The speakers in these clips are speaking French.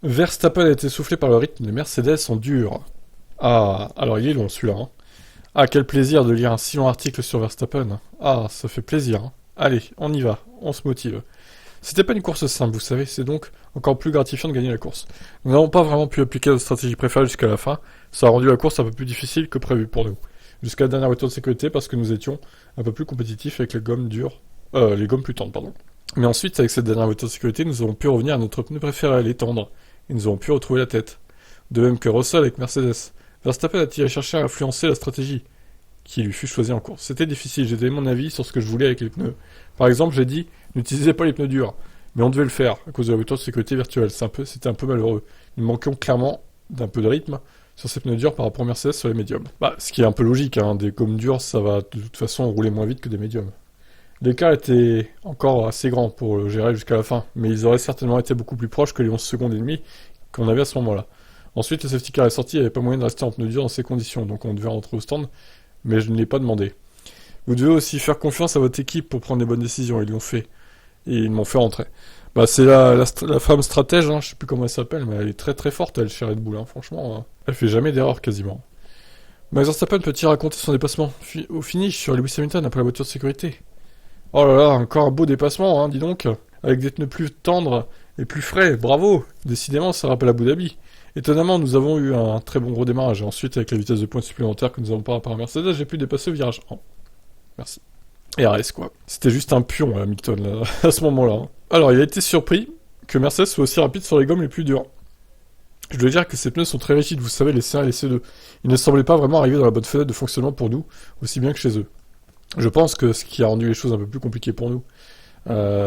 Verstappen a été soufflé par le rythme des Mercedes en dur. Ah, alors il est long celui-là. Hein. Ah, quel plaisir de lire un si long article sur Verstappen. Ah, ça fait plaisir. Hein. Allez, on y va, on se motive. C'était pas une course simple, vous savez, c'est donc encore plus gratifiant de gagner la course. Nous n'avons pas vraiment pu appliquer notre stratégie préférée jusqu'à la fin, ça a rendu la course un peu plus difficile que prévu pour nous. Jusqu'à la dernière voiture de sécurité parce que nous étions un peu plus compétitifs avec les gommes dures, les gommes plus tendres, pardon. Mais ensuite, avec cette dernière voiture de sécurité, nous avons pu revenir à notre pneu préféré, les tendres, et nous avons pu retrouver la tête. De même que Russell avec Mercedes. Verstappen a-t-il cherché à influencer la stratégie qui lui fut choisie en course. C'était difficile, j'ai donné mon avis sur ce que je voulais avec les pneus. Par exemple, j'ai dit, n'utilisez pas les pneus durs. Mais on devait le faire, à cause de la voiture de sécurité virtuelle. C'était un peu malheureux. Nous manquions clairement d'un peu de rythme sur ces pneus durs par rapport aux Mercedes sur les médiums. Bah, ce qui est un peu logique, hein. Des gommes dures, ça va de toute façon rouler moins vite que des médiums. L'écart était encore assez grand pour le gérer jusqu'à la fin, mais ils auraient certainement été beaucoup plus proches que les 11 secondes et demie qu'on avait à ce moment-là. Ensuite, le safety car est sorti, il n'y avait pas moyen de rester en pneus durs dans ces conditions, donc on devait rentrer au stand, mais je ne l'ai pas demandé. Vous devez aussi faire confiance à votre équipe pour prendre les bonnes décisions, ils l'ont fait. Et ils m'ont fait rentrer. Bah, c'est la femme stratège, hein, je sais plus comment elle s'appelle, mais elle est très très forte, elle, chez Red Bull, hein, franchement. Elle fait jamais d'erreur quasiment. Max Verstappen peut-il raconter son dépassement au finish sur Lewis Hamilton après la voiture de sécurité? Oh là là, encore un beau dépassement, hein, dis donc. Avec des pneus plus tendres et plus frais, bravo. Décidément, ça rappelle Abu Dhabi. Étonnamment, nous avons eu un très bon gros démarrage, et ensuite, avec la vitesse de pointe supplémentaire que nous avons par Mercedes, j'ai pu dépasser au virage 1. Merci. Et RS quoi. C'était juste un pion à Hamilton là, à ce moment-là. Hein. Alors il a été surpris que Mercedes soit aussi rapide sur les gommes les plus dures. Je dois dire que ces pneus sont très rigides, vous savez, les C1 et les C2. Ils ne semblaient pas vraiment arriver dans la bonne fenêtre de fonctionnement pour nous, aussi bien que chez eux. Je pense que ce qui a rendu les choses un peu plus compliquées pour nous,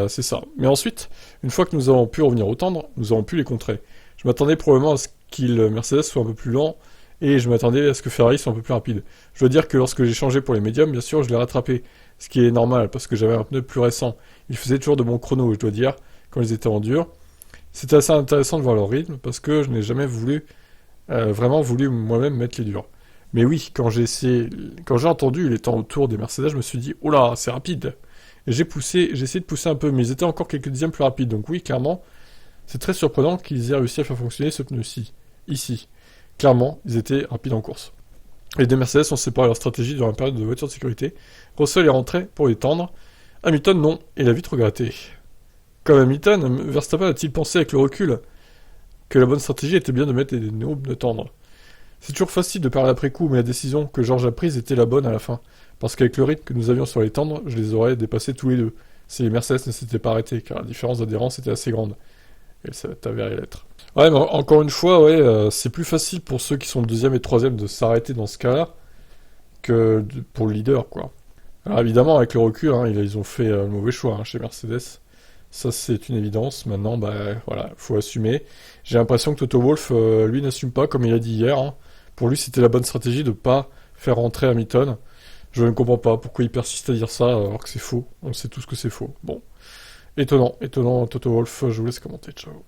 c'est ça. Mais ensuite, une fois que nous avons pu revenir au tendre, nous avons pu les contrer. Je m'attendais probablement à ce qu'il Mercedes soit un peu plus lent, et je m'attendais à ce que Ferrari soit un peu plus rapide. Je dois dire que lorsque j'ai changé pour les médiums, bien sûr, je l'ai rattrapé, ce qui est normal, parce que j'avais un pneu plus récent. Ils faisaient toujours de bons chronos, je dois dire, quand ils étaient en dur. C'était assez intéressant de voir leur rythme, parce que je n'ai jamais vraiment voulu moi-même mettre les durs. Mais oui, quand j'ai entendu les temps autour des Mercedes, je me suis dit, oh là, c'est rapide. Et j'ai essayé de pousser un peu, mais ils étaient encore quelques dixièmes plus rapides. Donc oui, clairement, c'est très surprenant qu'ils aient réussi à faire fonctionner ce pneu-ci, ici. Clairement, ils étaient rapides en course. Les deux Mercedes ont séparé leur stratégie durant une période de voiture de sécurité. Russell est rentré pour les tendre. Hamilton non, et l'a vite regretté. Comme Hamilton, Verstappen a-t-il pensé avec le recul que la bonne stratégie était bien de mettre des pneus tendres? C'est toujours facile de parler après coup, mais la décision que George a prise était la bonne à la fin. Parce qu'avec le rythme que nous avions sur les tendres, je les aurais dépassés tous les deux. Si les Mercedes ne s'étaient pas arrêtés, car la différence d'adhérence était assez grande. Et ça t'avérait l'être. Ouais, mais encore une fois, ouais, c'est plus facile pour ceux qui sont deuxième et troisième de s'arrêter dans ce cas-là que pour le leader, quoi. Alors évidemment, avec le recul, hein, ils ont fait le mauvais choix hein, chez Mercedes. Ça, c'est une évidence. Maintenant, bah voilà, faut assumer. J'ai l'impression que Toto Wolff, lui, n'assume pas, comme il a dit hier. Hein. Pour lui, c'était la bonne stratégie de pas faire rentrer Hamilton. Je ne comprends pas pourquoi il persiste à dire ça alors que c'est faux. On sait tous que c'est faux. Bon, étonnant, Toto Wolff. Je vous laisse commenter. Ciao.